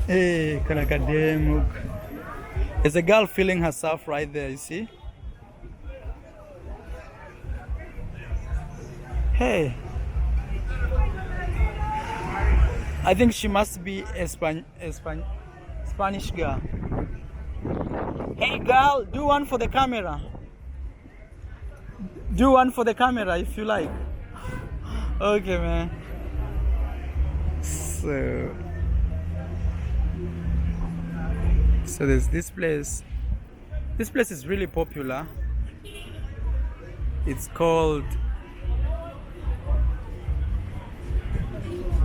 Hey, Kanakademuk. There's a girl feeling herself right there, you see? Hey. I think she must be a Spanish girl. Hey girl, do one for the camera. Do one for the camera if you like. Okay, man. So there's this place. This place is really popular. It's called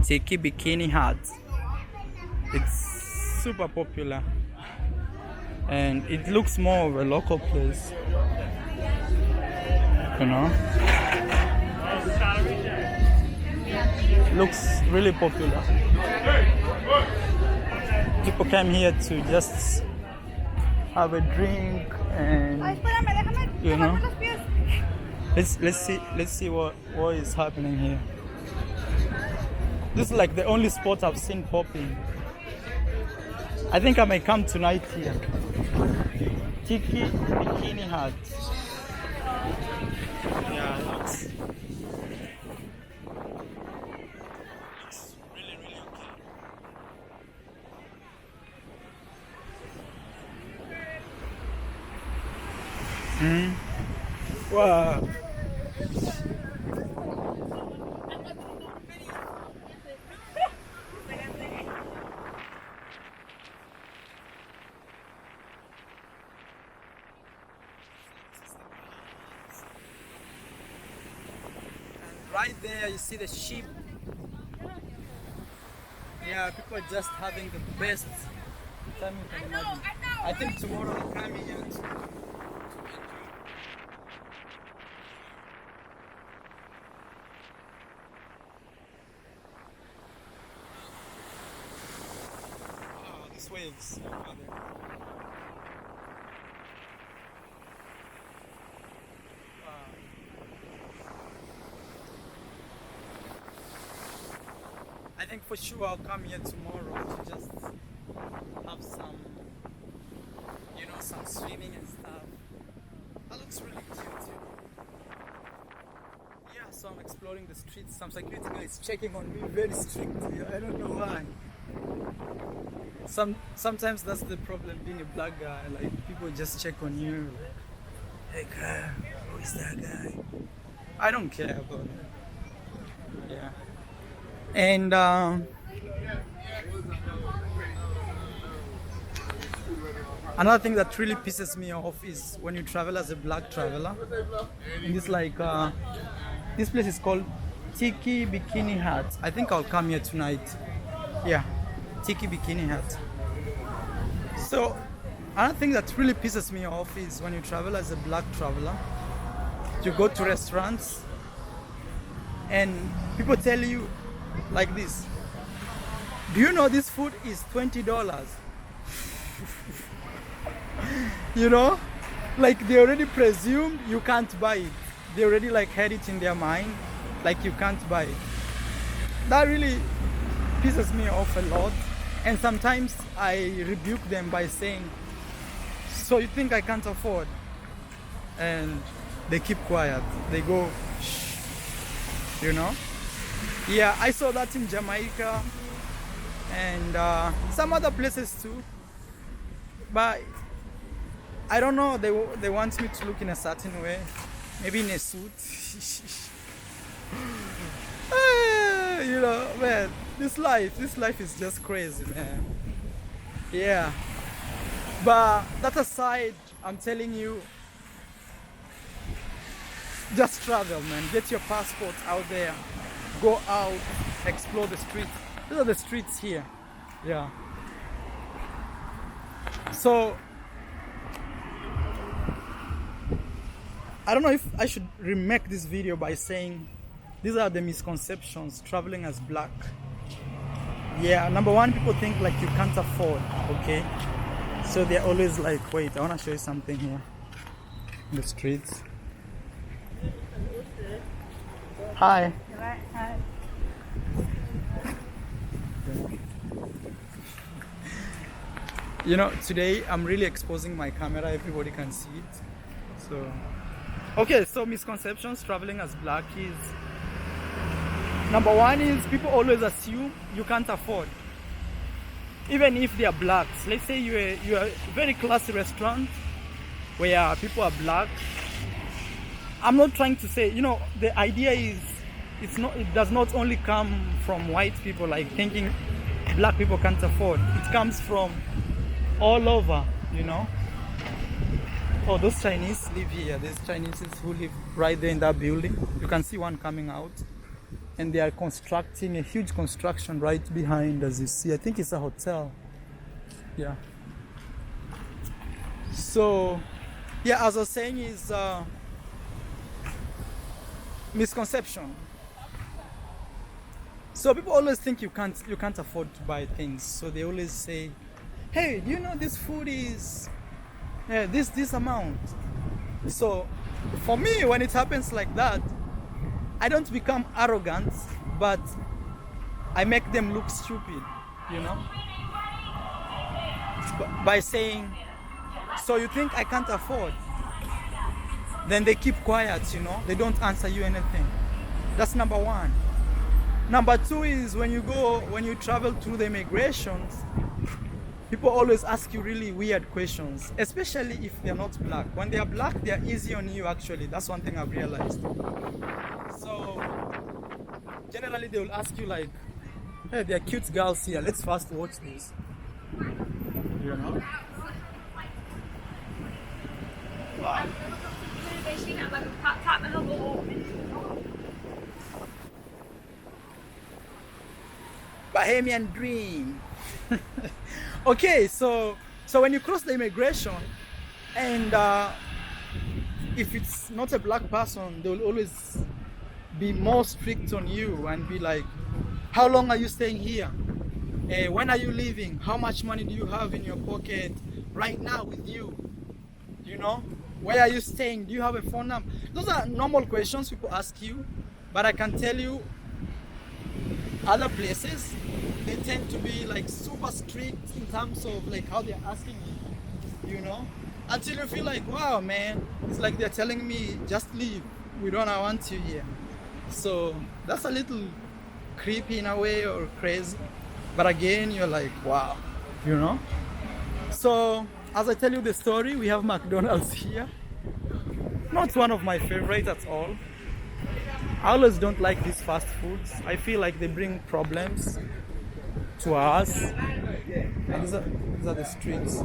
Tiki Bikini Hut. It's super popular. And it looks more of a local place. You know? Looks really popular. People come here to just have a drink and, you know, let's see what is happening here. This is like the only spot I've seen popping. I think I may come tonight here. Tiki Bikini Hut. Yeah, it looks really, really okay. Wow. Right there, you see the sheep. Yeah, people are just having the best time you can imagine. I think tomorrow I'm coming here to enjoy. Wow, these waves are there. I think for sure I'll come here tomorrow to just have some, you know, some swimming and stuff. That looks really cute. Yeah, so I'm exploring the streets. Some security guy is checking on me very strictly. I don't know why. Sometimes that's the problem being a black guy. Like people just check on you. Hey girl, who is that guy? I don't care about it. Yeah. And another thing that really pisses me off is when you travel as a black traveler. And it's like this place is called Tiki Bikini Hut. I think I'll come here tonight. Yeah, Tiki Bikini Hut. So another thing that really pisses me off is when you travel as a black traveler. You go to restaurants and people tell you like this: do you know this food is $20? You know, like they already presumed you can't buy it. They already like had it in their mind, like you can't buy it. That really pisses me off a lot. And sometimes I rebuke them by saying, so you think I can't afford? And they keep quiet. They go, shh, you know? Yeah, I saw that in Jamaica and some other places too. But I don't know, they want me to look in a certain way. Maybe in a suit. You know, man, this life is just crazy, man. Yeah. But that aside, I'm telling you, just travel, man. Get your passport out there. Go out, explore the streets. These are the streets here. Yeah. So I don't know if I should remake this video by saying these are the misconceptions traveling as black. Yeah, number one, people think like you can't afford, okay? So they're always like, wait, I want to show you something here in the streets. Hi. Hi. You know, today I'm really exposing my camera, everybody can see it. So, okay, so misconceptions traveling as black is, number one is people always assume you can't afford. Even if they are blacks. Let's say you're a very classy restaurant where people are black. I'm not trying to say, you know, the idea is it does not only come from white people like thinking black people can't afford. It comes from all over, you know. Oh, those Chinese live here. There's Chinese who live right there in that building. You can see one coming out. And they are constructing a huge construction right behind, as you see. I think it's a hotel. Yeah. So, yeah, as I was saying, is misconception. So people always think you can't afford to buy things. So they always say, "Hey, do you know this food is this amount?" So for me, when it happens like that, I don't become arrogant, but I make them look stupid, you know, by saying, "So you think I can't afford?" Then they keep quiet, you know, they don't answer you anything. That's number one. Number two is when you travel through the immigrations, people always ask you really weird questions, especially if they're not black. When they are black, they're easy on you actually. That's one thing I've realized. So generally they will ask you like, "Hey, there are cute girls here. Let's fast watch this." You know? Wow. Bahamian dream. Okay, so when you cross the immigration, and if it's not a black person, they will always be more strict on you and be like, "How long are you staying here? When are you leaving? How much money do you have in your pocket right now with you? You know, where are you staying? Do you have a phone number?" Those are normal questions people ask you, but I can tell you, other places they tend to be like super strict in terms of like how they're asking you know, until you feel like, wow, man, it's like they're telling me, "Just leave, we don't want you here." So that's a little creepy in a way, or crazy, but again, you're like, wow, you know. So as I tell you the story, we have McDonald's here. Not one of my favorites at all. I always don't like these fast foods. I feel like they bring problems to us. And these are the streets.